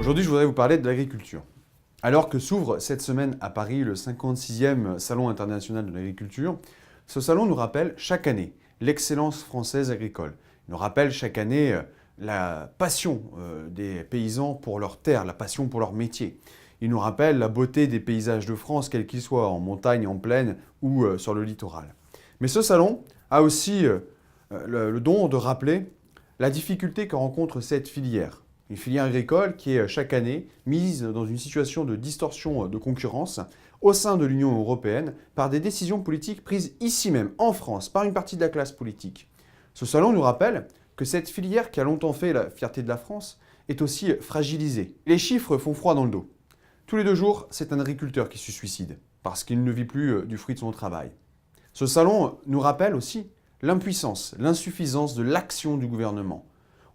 Aujourd'hui, je voudrais vous parler de l'agriculture. Alors que s'ouvre cette semaine à Paris le 56e Salon international de l'agriculture, ce salon nous rappelle chaque année l'excellence française agricole. Il nous rappelle chaque année la passion des paysans pour leur terre, la passion pour leur métier. Il nous rappelle la beauté des paysages de France, quels qu'ils soient, en montagne, en plaine ou sur le littoral. Mais ce salon a aussi le don de rappeler la difficulté que rencontre cette filière. Une filière agricole qui est chaque année mise dans une situation de distorsion de concurrence au sein de l'Union européenne par des décisions politiques prises ici même, en France, par une partie de la classe politique. Ce salon nous rappelle que cette filière qui a longtemps fait la fierté de la France est aussi fragilisée. Les chiffres font froid dans le dos. Tous les 2 jours, c'est un agriculteur qui se suicide parce qu'il ne vit plus du fruit de son travail. Ce salon nous rappelle aussi l'impuissance, l'insuffisance de l'action du gouvernement.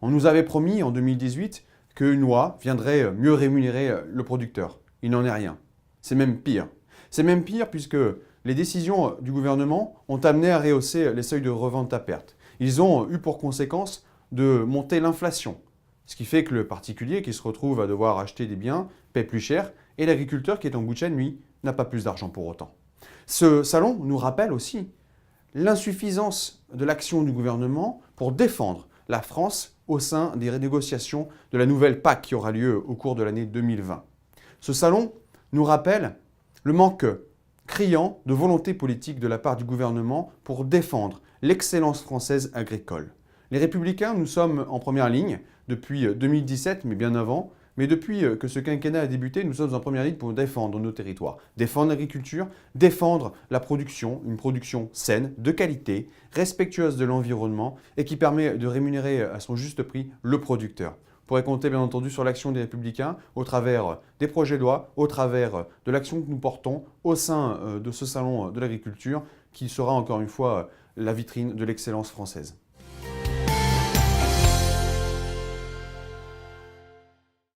On nous avait promis en 2018 qu'une loi viendrait mieux rémunérer le producteur. Il n'en est rien. C'est même pire. C'est même pire puisque les décisions du gouvernement ont amené à rehausser les seuils de revente à perte. Ils ont eu pour conséquence de monter l'inflation. Ce qui fait que le particulier qui se retrouve à devoir acheter des biens paie plus cher et l'agriculteur qui est en bout de chaîne, lui, n'a pas plus d'argent pour autant. Ce salon nous rappelle aussi l'insuffisance de l'action du gouvernement pour défendre la France au sein des renégociations de la nouvelle PAC qui aura lieu au cours de l'année 2020. Ce salon nous rappelle le manque criant de volonté politique de la part du gouvernement pour défendre l'excellence française agricole. Les Républicains, nous sommes en première ligne depuis 2017, mais bien avant. Mais depuis que ce quinquennat a débuté, nous sommes en première ligne pour défendre nos territoires, défendre l'agriculture, défendre la production, une production saine, de qualité, respectueuse de l'environnement et qui permet de rémunérer à son juste prix le producteur. Vous pourrez compter bien entendu sur l'action des Républicains au travers des projets de loi, au travers de l'action que nous portons au sein de ce salon de l'agriculture qui sera encore une fois la vitrine de l'excellence française.